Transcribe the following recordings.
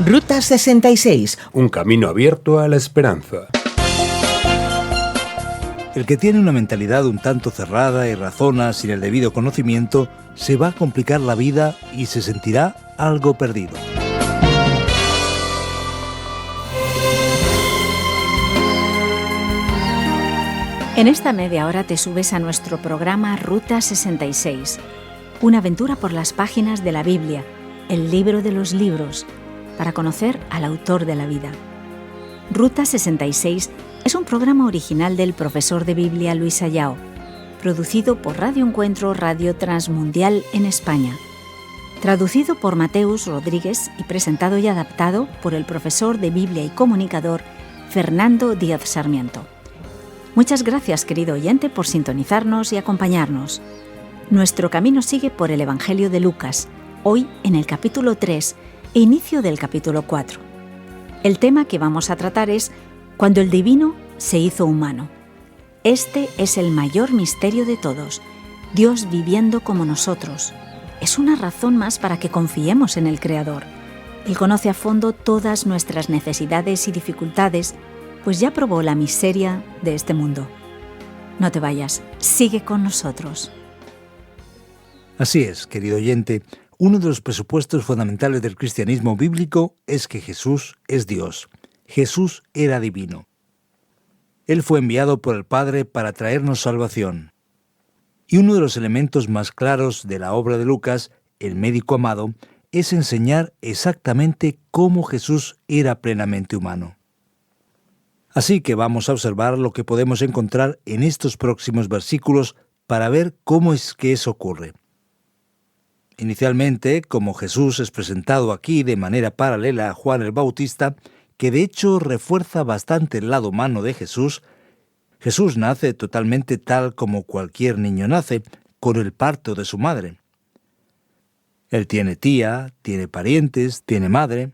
Ruta 66. Un camino abierto a la esperanza. El que tiene una mentalidad un tanto cerrada y razona sin el debido conocimiento, se va a complicar la vida y se sentirá algo perdido. En esta media hora te subes a nuestro programa Ruta 66, una aventura por las páginas de la Biblia, el libro de los libros, para conocer al autor de la vida. Ruta 66 es un programa original del profesor de Biblia Luis Ayao, producido por Radio Encuentro Radio Transmundial en España, traducido por Mateus Rodríguez y presentado y adaptado por el profesor de Biblia y comunicador Fernando Díaz Sarmiento. Muchas gracias, querido oyente, por sintonizarnos y acompañarnos. Nuestro camino sigue por el Evangelio de Lucas, hoy en el capítulo 3 e inicio del capítulo 4. El tema que vamos a tratar es cuando el divino se hizo humano. Este es el mayor misterio de todos, Dios viviendo como nosotros. Es una razón más para que confiemos en el Creador. Él conoce a fondo todas nuestras necesidades y dificultades, pues ya probó la miseria de este mundo. No te vayas, sigue con nosotros. Así es, querido oyente, uno de los presupuestos fundamentales del cristianismo bíblico es que Jesús es Dios. Jesús era divino. Él fue enviado por el Padre para traernos salvación. Y uno de los elementos más claros de la obra de Lucas, el médico amado, es enseñar exactamente cómo Jesús era plenamente humano. Así que vamos a observar lo que podemos encontrar en estos próximos versículos para ver cómo es que eso ocurre. Inicialmente, como Jesús es presentado aquí de manera paralela a Juan el Bautista, que de hecho refuerza bastante el lado humano de Jesús, Jesús nace totalmente tal como cualquier niño nace, con el parto de su madre. Él tiene tía, tiene parientes, tiene madre.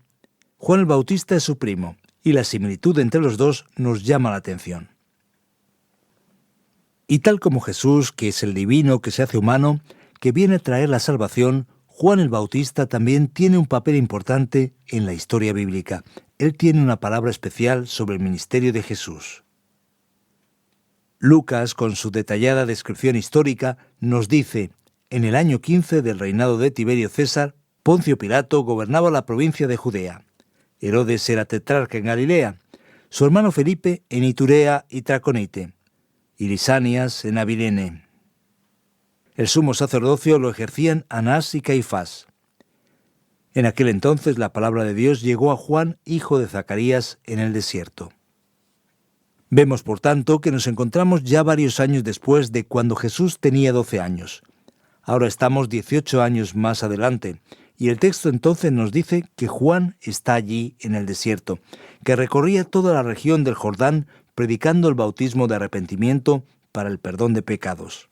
Juan el Bautista es su primo, y la similitud entre los dos nos llama la atención. Y tal como Jesús, que es el divino que se hace humano, que viene a traer la salvación, Juan el Bautista también tiene un papel importante en la historia bíblica. Él tiene una palabra especial sobre el ministerio de Jesús. Lucas, con su detallada descripción histórica, nos dice: en el año 15 del reinado de Tiberio César, Poncio Pilato gobernaba la provincia de Judea. Herodes era tetrarca en Galilea, su hermano Felipe en Iturea y Traconite, y Lisanias en Abilene. El sumo sacerdocio lo ejercían Anás y Caifás. En aquel entonces la palabra de Dios llegó a Juan, hijo de Zacarías, en el desierto. Vemos, por tanto, que nos encontramos ya varios años después de cuando Jesús tenía 12 años. Ahora estamos 18 años más adelante, y el texto entonces nos dice que Juan está allí en el desierto, que recorría toda la región del Jordán predicando el bautismo de arrepentimiento para el perdón de pecados.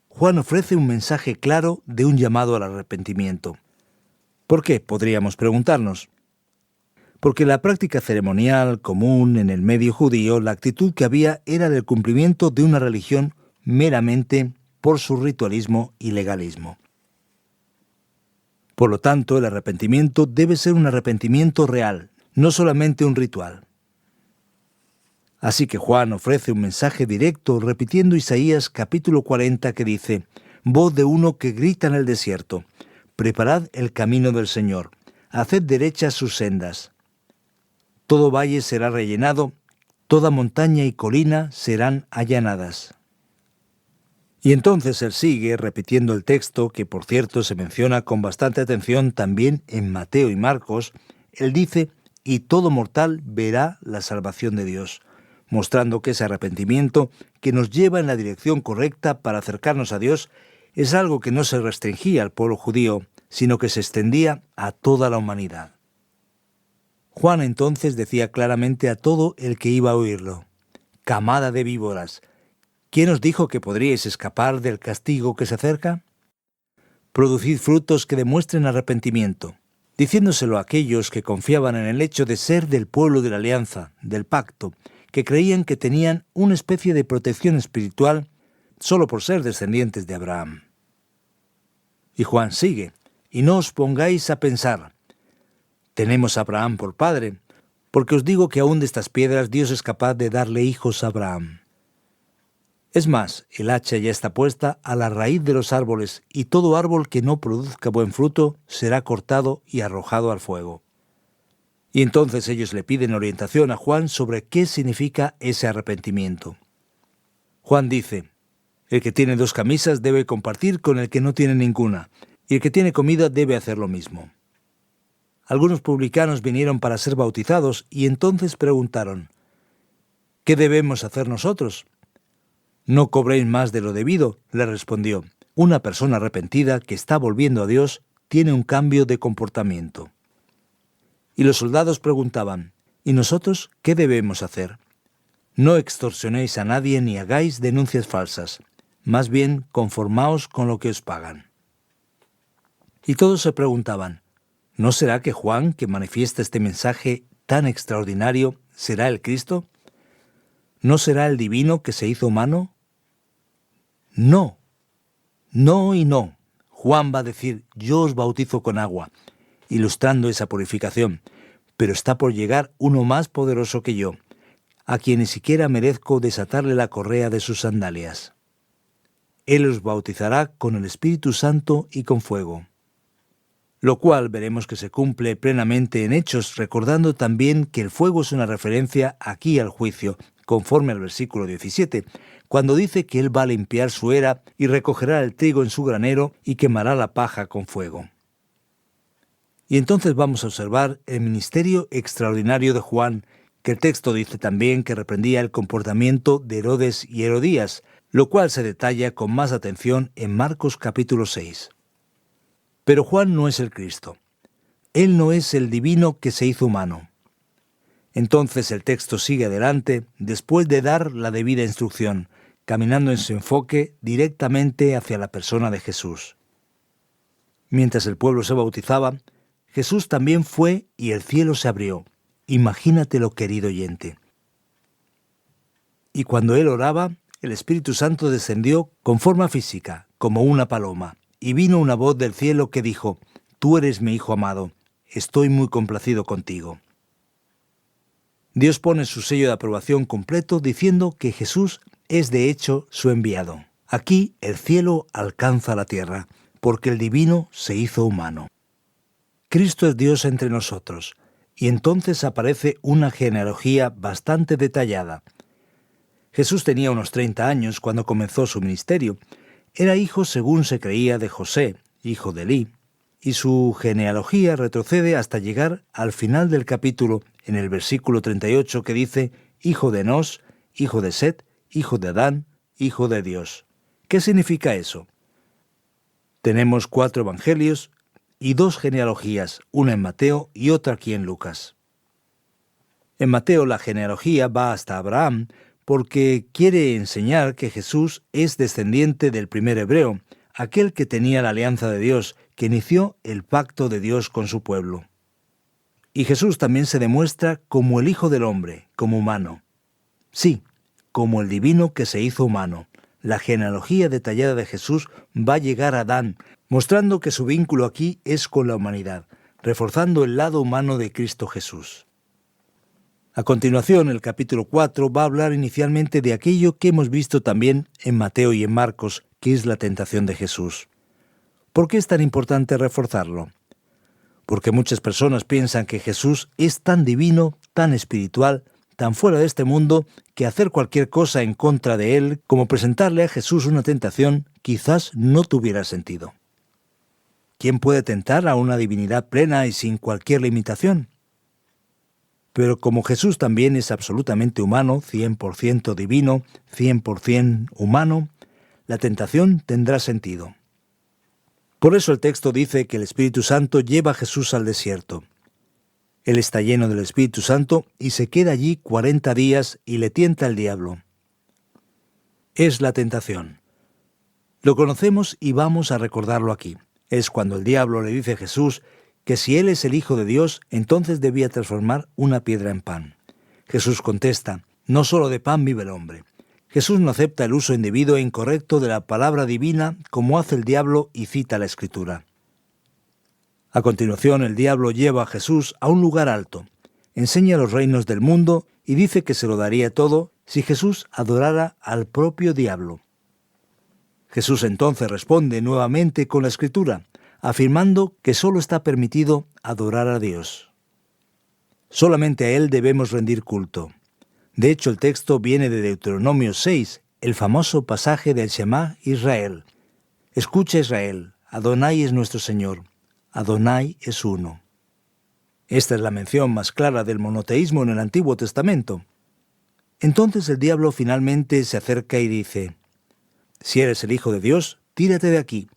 Juan ofrece un mensaje claro de un llamado al arrepentimiento. ¿Por qué?, podríamos preguntarnos. Porque en la práctica ceremonial común en el medio judío, la actitud que había era del cumplimiento de una religión meramente por su ritualismo y legalismo. Por lo tanto, el arrepentimiento debe ser un arrepentimiento real, no solamente un ritual. Así que Juan ofrece un mensaje directo repitiendo Isaías capítulo 40 que dice: voz de uno que grita en el desierto, preparad el camino del Señor, haced derechas sus sendas. Todo valle será rellenado, toda montaña y colina serán allanadas. Y entonces él sigue repitiendo el texto, que por cierto se menciona con bastante atención también en Mateo y Marcos. Él dice: y todo mortal verá la salvación de Dios, mostrando que ese arrepentimiento que nos lleva en la dirección correcta para acercarnos a Dios es algo que no se restringía al pueblo judío, sino que se extendía a toda la humanidad. Juan entonces decía claramente a todo el que iba a oírlo: camada de víboras, ¿quién os dijo que podríais escapar del castigo que se acerca? Producid frutos que demuestren arrepentimiento, diciéndoselo a aquellos que confiaban en el hecho de ser del pueblo de la alianza, del pacto, que creían que tenían una especie de protección espiritual solo por ser descendientes de Abraham. Y Juan sigue: y no os pongáis a pensar, tenemos a Abraham por padre, porque os digo que aún de estas piedras Dios es capaz de darle hijos a Abraham. Es más, el hacha ya está puesta a la raíz de los árboles, y todo árbol que no produzca buen fruto será cortado y arrojado al fuego. Y entonces ellos le piden orientación a Juan sobre qué significa ese arrepentimiento. Juan dice: el que tiene 2 camisas debe compartir con el que no tiene ninguna, y el que tiene comida debe hacer lo mismo. Algunos publicanos vinieron para ser bautizados y entonces preguntaron: ¿qué debemos hacer nosotros? No cobréis más de lo debido, le respondió. Una persona arrepentida que está volviendo a Dios tiene un cambio de comportamiento. Y los soldados preguntaban: ¿y nosotros qué debemos hacer? No extorsionéis a nadie ni hagáis denuncias falsas, más bien conformaos con lo que os pagan. Y todos se preguntaban: ¿no será que Juan, que manifiesta este mensaje tan extraordinario, será el Cristo? ¿No será el divino que se hizo humano? No, no y no. Juan va a decir: yo os bautizo con agua, ilustrando esa purificación, pero está por llegar uno más poderoso que yo, a quien ni siquiera merezco desatarle la correa de sus sandalias. Él os bautizará con el Espíritu Santo y con fuego. Lo cual veremos que se cumple plenamente en Hechos, recordando también que el fuego es una referencia aquí al juicio, conforme al versículo 17, cuando dice que Él va a limpiar su era y recogerá el trigo en su granero y quemará la paja con fuego. Y entonces vamos a observar el ministerio extraordinario de Juan, que el texto dice también que reprendía el comportamiento de Herodes y Herodías, lo cual se detalla con más atención en Marcos capítulo 6. Pero Juan no es el Cristo. Él no es el divino que se hizo humano. Entonces el texto sigue adelante después de dar la debida instrucción, caminando en su enfoque directamente hacia la persona de Jesús. Mientras el pueblo se bautizaba, Jesús también fue y el cielo se abrió. Imagínatelo, querido oyente. Y cuando él oraba, el Espíritu Santo descendió con forma física, como una paloma, y vino una voz del cielo que dijo: Tú eres mi Hijo amado, estoy muy complacido contigo. Dios pone su sello de aprobación completo diciendo que Jesús es de hecho su enviado. Aquí el cielo alcanza la tierra, porque el divino se hizo humano. Cristo es Dios entre nosotros, y entonces aparece una genealogía bastante detallada. Jesús tenía unos 30 años cuando comenzó su ministerio. Era hijo, según se creía, de José, hijo de Elí, y su genealogía retrocede hasta llegar al final del capítulo, en el versículo 38, que dice: hijo de Enós, hijo de Set, hijo de Adán, hijo de Dios. ¿Qué significa eso? Tenemos 4 evangelios y 2 genealogías, una en Mateo y otra aquí en Lucas. En Mateo la genealogía va hasta Abraham, porque quiere enseñar que Jesús es descendiente del primer hebreo, aquel que tenía la alianza de Dios, que inició el pacto de Dios con su pueblo. Y Jesús también se demuestra como el Hijo del Hombre, como humano. Sí, como el divino que se hizo humano. La genealogía detallada de Jesús va a llegar a Adán, mostrando que su vínculo aquí es con la humanidad, reforzando el lado humano de Cristo Jesús. A continuación, el capítulo 4 va a hablar inicialmente de aquello que hemos visto también en Mateo y en Marcos, que es la tentación de Jesús. ¿Por qué es tan importante reforzarlo? Porque muchas personas piensan que Jesús es tan divino, tan espiritual, tan fuera de este mundo, que hacer cualquier cosa en contra de él, como presentarle a Jesús una tentación, quizás no tuviera sentido. ¿Quién puede tentar a una divinidad plena y sin cualquier limitación? Pero como Jesús también es absolutamente humano, 100% divino, 100% humano, la tentación tendrá sentido. Por eso el texto dice que el Espíritu Santo lleva a Jesús al desierto. Él está lleno del Espíritu Santo y se queda allí 40 días y le tienta el diablo. Es la tentación. Lo conocemos y vamos a recordarlo aquí. Es cuando el diablo le dice a Jesús que si él es el Hijo de Dios, entonces debía transformar una piedra en pan. Jesús contesta: no solo de pan vive el hombre. Jesús no acepta el uso indebido e incorrecto de la palabra divina como hace el diablo y cita la Escritura. A continuación, el diablo lleva a Jesús a un lugar alto, enseña los reinos del mundo y dice que se lo daría todo si Jesús adorara al propio diablo. Jesús entonces responde nuevamente con la Escritura, afirmando que solo está permitido adorar a Dios. Solamente a Él debemos rendir culto. De hecho, el texto viene de Deuteronomio 6, el famoso pasaje del Shema Israel. Escucha Israel, Adonai es nuestro Señor, Adonai es uno. Esta es la mención más clara del monoteísmo en el Antiguo Testamento. Entonces el diablo finalmente se acerca y dice: si eres el Hijo de Dios, tírate de aquí,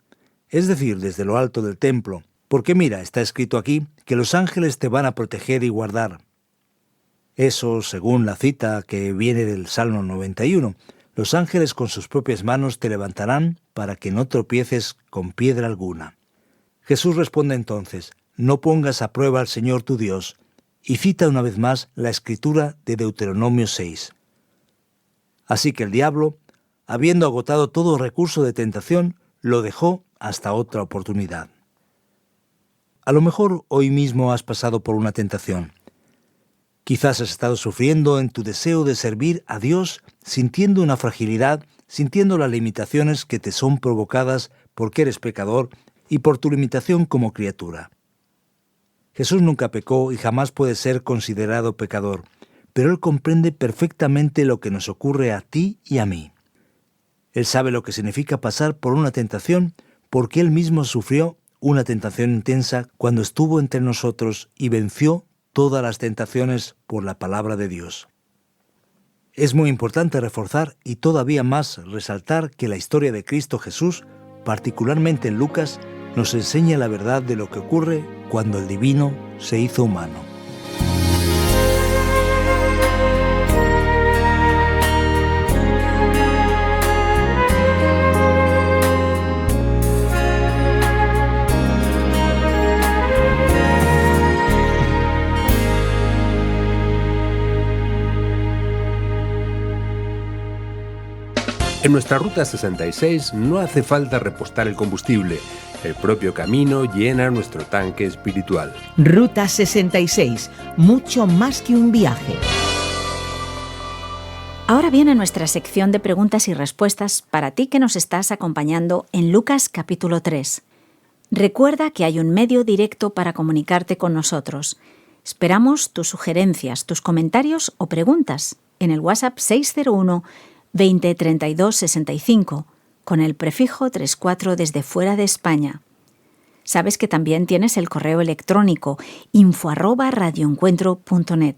es decir, desde lo alto del templo, porque mira, está escrito aquí que los ángeles te van a proteger y guardar. Eso según la cita que viene del Salmo 91. Los ángeles con sus propias manos te levantarán para que no tropieces con piedra alguna. Jesús responde entonces: no pongas a prueba al Señor tu Dios, y cita una vez más la escritura de Deuteronomio 6. Así que el diablo, habiendo agotado todo recurso de tentación, lo dejó hasta otra oportunidad. A lo mejor hoy mismo has pasado por una tentación. Quizás has estado sufriendo en tu deseo de servir a Dios, sintiendo una fragilidad, sintiendo las limitaciones que te son provocadas porque eres pecador y por tu limitación como criatura. Jesús nunca pecó y jamás puede ser considerado pecador, pero Él comprende perfectamente lo que nos ocurre a ti y a mí. Él sabe lo que significa pasar por una tentación porque Él mismo sufrió una tentación intensa cuando estuvo entre nosotros y venció todas las tentaciones por la palabra de Dios. Es muy importante reforzar y todavía más resaltar que la historia de Cristo Jesús, particularmente en Lucas, nos enseña la verdad de lo que ocurre cuando el divino se hizo humano. En nuestra Ruta 66 no hace falta repostar el combustible. El propio camino llena nuestro tanque espiritual. Ruta 66, mucho más que un viaje. Ahora viene nuestra sección de preguntas y respuestas para ti que nos estás acompañando en Lucas capítulo 3. Recuerda que hay un medio directo para comunicarte con nosotros. Esperamos tus sugerencias, tus comentarios o preguntas en el WhatsApp 601 20 32 65 con el prefijo 34 desde fuera de España. Sabes que también tienes el correo electrónico info@radioencuentro.net.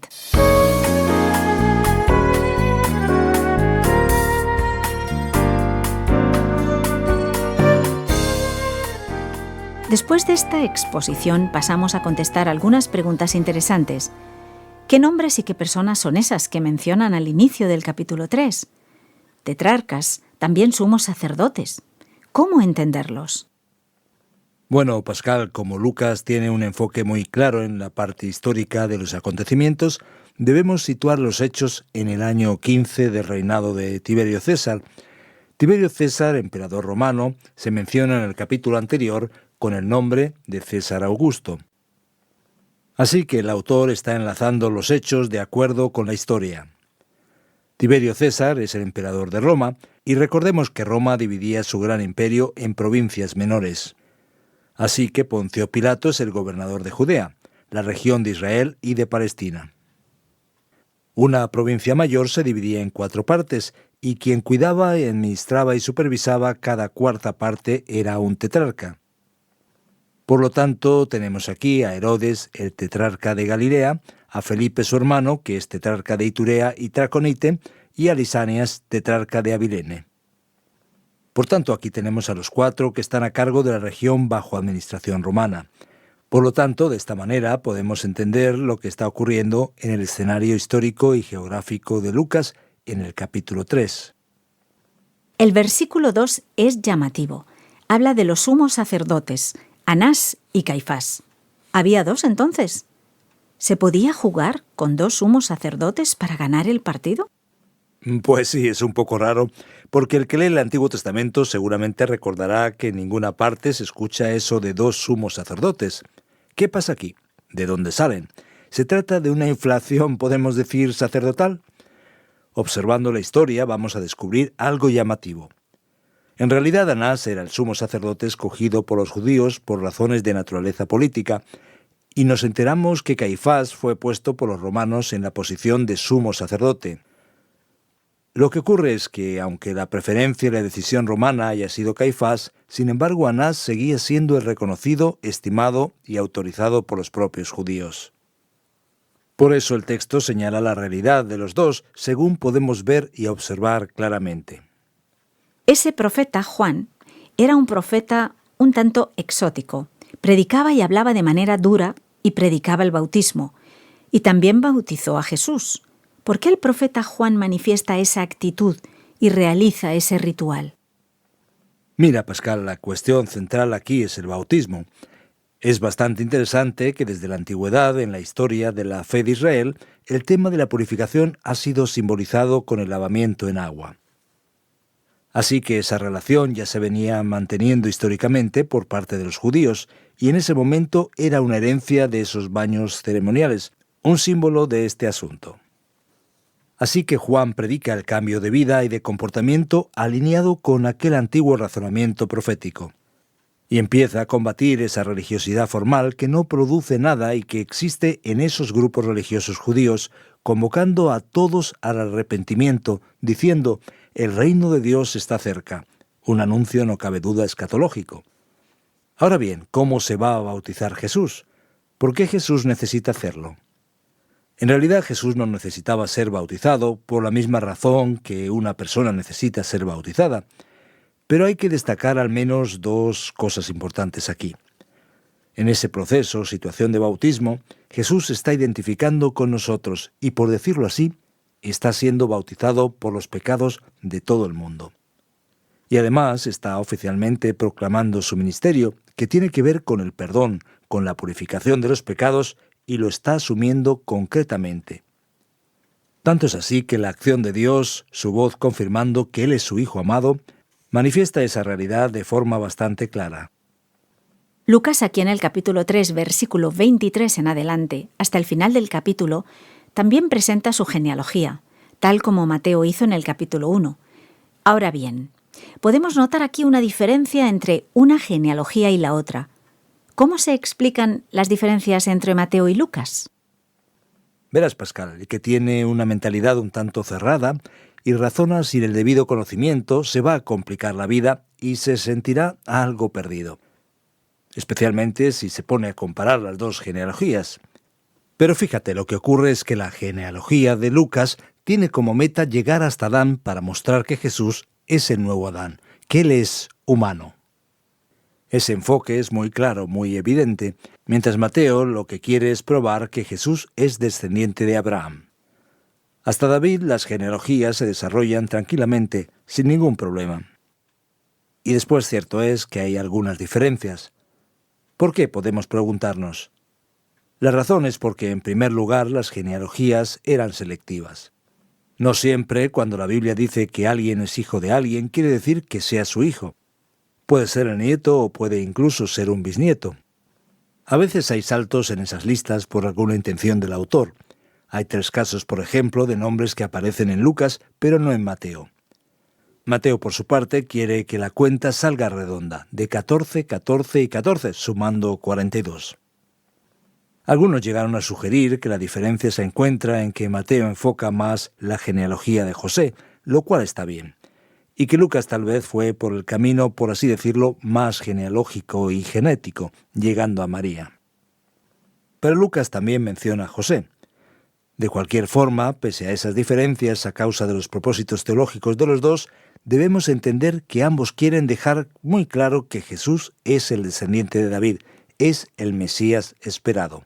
Después de esta exposición pasamos a contestar algunas preguntas interesantes. ¿Qué nombres y qué personas son esas que mencionan al inicio del capítulo 3? Tetrarcas, también sumos sacerdotes. ¿Cómo entenderlos? Bueno, Pascal, como Lucas tiene un enfoque muy claro en la parte histórica de los acontecimientos, debemos situar los hechos en el año 15 del reinado de Tiberio César. Tiberio César, emperador romano, se menciona en el capítulo anterior con el nombre de César Augusto. Así que el autor está enlazando los hechos de acuerdo con la historia. Tiberio César es el emperador de Roma, y recordemos que Roma dividía su gran imperio en provincias menores. Así que Poncio Pilato es el gobernador de Judea, la región de Israel y de Palestina. Una provincia mayor se dividía en 4 partes, y quien cuidaba, administraba y supervisaba cada cuarta parte era un tetrarca. Por lo tanto, tenemos aquí a Herodes, el tetrarca de Galilea, a Felipe su hermano, que es tetrarca de Iturea y Traconite, y a Lisanias, tetrarca de Abilene. Por tanto, aquí tenemos a los 4 que están a cargo de la región bajo administración romana. Por lo tanto, de esta manera podemos entender lo que está ocurriendo en el escenario histórico y geográfico de Lucas en el capítulo 3. El versículo 2 es llamativo. Habla de los sumos sacerdotes, Anás y Caifás. ¿Había 2 entonces? ¿Se podía jugar con 2 sumos sacerdotes para ganar el partido? Pues sí, es un poco raro, porque el que lee el Antiguo Testamento seguramente recordará que en ninguna parte se escucha eso de 2 sumos sacerdotes. ¿Qué pasa aquí? ¿De dónde salen? ¿Se trata de una inflación, podemos decir, sacerdotal? Observando la historia vamos a descubrir algo llamativo. En realidad Anás era el sumo sacerdote escogido por los judíos por razones de naturaleza política, y nos enteramos que Caifás fue puesto por los romanos en la posición de sumo sacerdote. Lo que ocurre es que, aunque la preferencia y la decisión romana haya sido Caifás, sin embargo Anás seguía siendo el reconocido, estimado y autorizado por los propios judíos. Por eso el texto señala la realidad de los dos, según podemos ver y observar claramente. Ese profeta, Juan, era un profeta un tanto exótico. Predicaba y hablaba de manera dura y predicaba el bautismo. Y también bautizó a Jesús. ¿Por qué el profeta Juan manifiesta esa actitud y realiza ese ritual? Mira, Pascal, la cuestión central aquí es el bautismo. Es bastante interesante que desde la antigüedad, en la historia de la fe de Israel, el tema de la purificación ha sido simbolizado con el lavamiento en agua. Así que esa relación ya se venía manteniendo históricamente por parte de los judíos, y en ese momento era una herencia de esos baños ceremoniales, un símbolo de este asunto. Así que Juan predica el cambio de vida y de comportamiento alineado con aquel antiguo razonamiento profético, y empieza a combatir esa religiosidad formal que no produce nada y que existe en esos grupos religiosos judíos, convocando a todos al arrepentimiento, diciendo: el reino de Dios está cerca, un anuncio no cabe duda escatológico. Ahora bien, ¿cómo se va a bautizar Jesús? ¿Por qué Jesús necesita hacerlo? En realidad Jesús no necesitaba ser bautizado por la misma razón que una persona necesita ser bautizada, pero hay que destacar al menos dos cosas importantes aquí. En ese proceso o situación de bautismo, Jesús se está identificando con nosotros y, por decirlo así, está siendo bautizado por los pecados de todo el mundo. Y además está oficialmente proclamando su ministerio, que tiene que ver con el perdón, con la purificación de los pecados, y lo está asumiendo concretamente. Tanto es así que la acción de Dios, su voz confirmando que Él es su Hijo amado, manifiesta esa realidad de forma bastante clara. Lucas, aquí en el capítulo 3, versículo 23 en adelante, hasta el final del capítulo, también presenta su genealogía, tal como Mateo hizo en el capítulo 1. Ahora bien, podemos notar aquí una diferencia entre una genealogía y la otra. ¿Cómo se explican las diferencias entre Mateo y Lucas? Verás, Pascal, el que tiene una mentalidad un tanto cerrada y razona sin el debido conocimiento se va a complicar la vida y se sentirá algo perdido, especialmente si se pone a comparar las dos genealogías. Pero fíjate, lo que ocurre es que la genealogía de Lucas tiene como meta llegar hasta Adán para mostrar que Jesús es el nuevo Adán, que Él es humano. Ese enfoque es muy claro, muy evidente, mientras Mateo lo que quiere es probar que Jesús es descendiente de Abraham. Hasta David las genealogías se desarrollan tranquilamente, sin ningún problema. Y después cierto es que hay algunas diferencias. ¿Por qué? Podemos preguntarnos. La razón es porque, en primer lugar, las genealogías eran selectivas. No siempre, cuando la Biblia dice que alguien es hijo de alguien, quiere decir que sea su hijo. Puede ser el nieto o puede incluso ser un bisnieto. A veces hay saltos en esas listas por alguna intención del autor. Hay 3 casos, por ejemplo, de nombres que aparecen en Lucas, pero no en Mateo. Mateo, por su parte, quiere que la cuenta salga redonda, de 14, 14 y 14, sumando 42. Algunos llegaron a sugerir que la diferencia se encuentra en que Mateo enfoca más la genealogía de José, lo cual está bien, y que Lucas tal vez fue por el camino, por así decirlo, más genealógico y genético, llegando a María. Pero Lucas también menciona a José. De cualquier forma, pese a esas diferencias a causa de los propósitos teológicos de los dos, debemos entender que ambos quieren dejar muy claro que Jesús es el descendiente de David, es el Mesías esperado.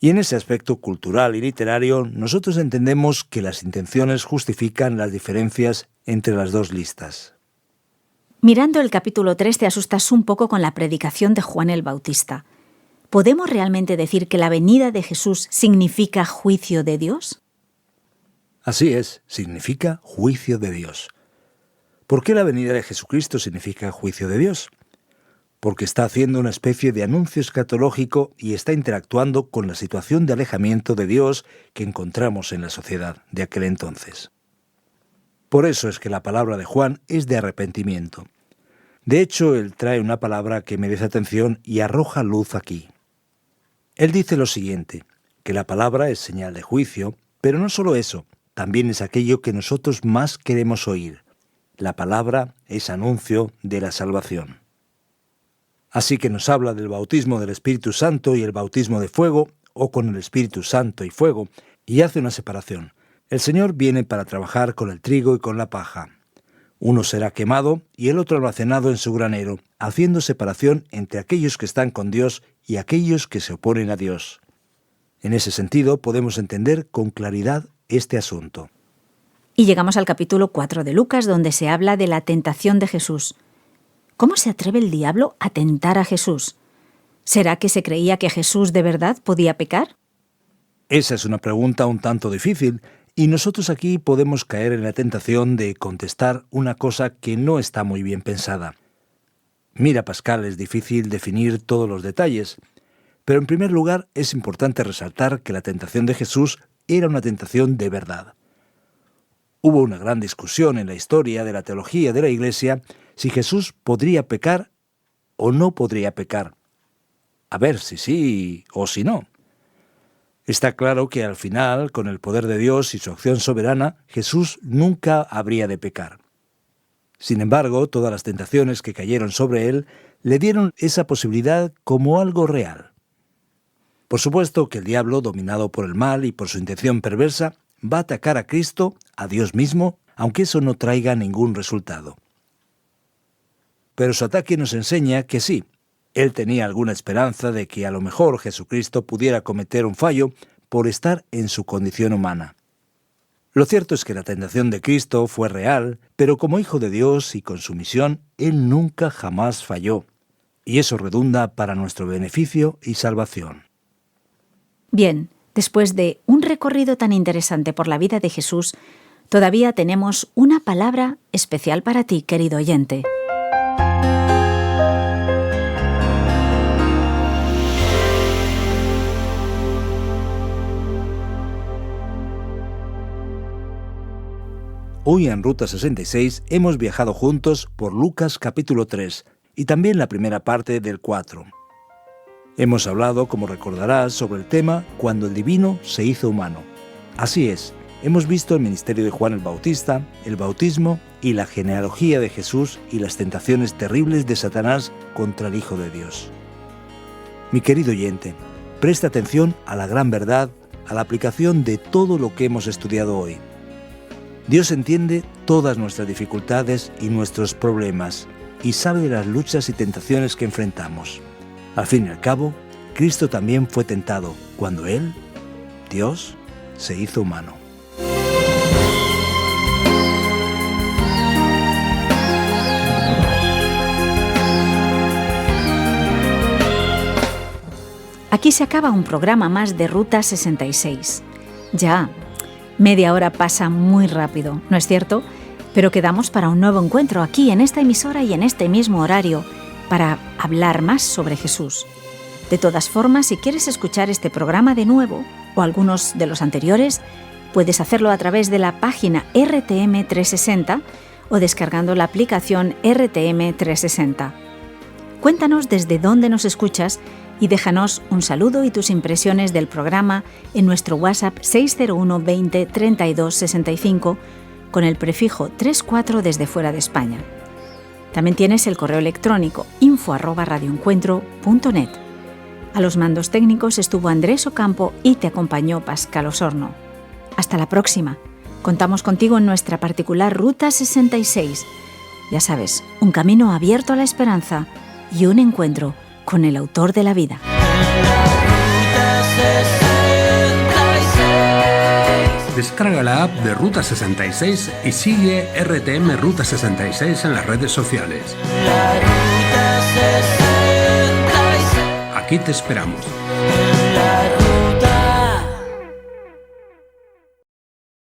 Y en ese aspecto cultural y literario, nosotros entendemos que las intenciones justifican las diferencias entre las dos listas. Mirando el capítulo 3 te asustas un poco con la predicación de Juan el Bautista. ¿Podemos realmente decir que la venida de Jesús significa juicio de Dios? Así es, significa juicio de Dios. ¿Por qué la venida de Jesucristo significa juicio de Dios? porque está haciendo una especie de anuncio escatológico y está interactuando con la situación de alejamiento de Dios que encontramos en la sociedad de aquel entonces. Por eso es que la palabra de Juan es de arrepentimiento. De hecho, él trae una palabra que merece atención y arroja luz aquí. Él dice lo siguiente, que la palabra es señal de juicio, pero no solo eso, también es aquello que nosotros más queremos oír. La palabra es anuncio de la salvación. Así que nos habla del bautismo del Espíritu Santo y el bautismo de fuego, o con el Espíritu Santo y fuego, y hace una separación. El Señor viene para trabajar con el trigo y con la paja. Uno será quemado y el otro almacenado en su granero, haciendo separación entre aquellos que están con Dios y aquellos que se oponen a Dios. En ese sentido, podemos entender con claridad este asunto. Y llegamos al capítulo 4 de Lucas, donde se habla de la tentación de Jesús. ¿Cómo se atreve el diablo a tentar a Jesús? ¿Será que se creía que Jesús de verdad podía pecar? Esa es una pregunta un tanto difícil, y nosotros aquí podemos caer en la tentación de contestar una cosa que no está muy bien pensada. Mira, Pascal, es difícil definir todos los detalles, pero en primer lugar es importante resaltar que la tentación de Jesús era una tentación de verdad. Hubo una gran discusión en la historia de la teología de la Iglesia si Jesús podría pecar o no podría pecar. A ver si sí o si no. Está claro que al final, con el poder de Dios y su acción soberana, Jesús nunca habría de pecar. Sin embargo, todas las tentaciones que cayeron sobre él le dieron esa posibilidad como algo real. Por supuesto que el diablo, dominado por el mal y por su intención perversa, va a atacar a Cristo, a Dios mismo, aunque eso no traiga ningún resultado. Pero su ataque nos enseña que sí, él tenía alguna esperanza de que a lo mejor Jesucristo pudiera cometer un fallo por estar en su condición humana. Lo cierto es que la tentación de Cristo fue real, pero como Hijo de Dios y con su misión, Él nunca jamás falló. Y eso redunda para nuestro beneficio y salvación. Bien, después de un recorrido tan interesante por la vida de Jesús, todavía tenemos una palabra especial para ti, querido oyente. Hoy en Ruta 66 hemos viajado juntos por Lucas capítulo 3 y también la primera parte del 4. Hemos hablado, como recordarás, sobre el tema cuando el divino se hizo humano. Así es, hemos visto el ministerio de Juan el Bautista, el bautismo y la genealogía de Jesús y las tentaciones terribles de Satanás contra el Hijo de Dios. Mi querido oyente, presta atención a la gran verdad, a la aplicación de todo lo que hemos estudiado hoy. Dios entiende todas nuestras dificultades y nuestros problemas y sabe de las luchas y tentaciones que enfrentamos. Al fin y al cabo, Cristo también fue tentado cuando Él, Dios, se hizo humano. Aquí se acaba un programa más de Ruta 66. Ya, media hora pasa muy rápido, ¿no es cierto? Pero quedamos para un nuevo encuentro aquí en esta emisora y en este mismo horario para hablar más sobre Jesús. De todas formas, si quieres escuchar este programa de nuevo o algunos de los anteriores, puedes hacerlo a través de la página RTM 360 o descargando la aplicación RTM 360. Cuéntanos desde dónde nos escuchas y déjanos un saludo y tus impresiones del programa en nuestro WhatsApp 601 20 32 65 con el prefijo 34 desde fuera de España. También tienes el correo electrónico info@radioencuentro.net. A los mandos técnicos estuvo Andrés Ocampo y te acompañó Pascal Osorno. Hasta la próxima. Contamos contigo en nuestra particular Ruta 66. Ya sabes, un camino abierto a la esperanza y un encuentro con el autor de la vida. Descarga la app de Ruta 66 y sigue RTM Ruta 66 en las redes sociales. Aquí te esperamos.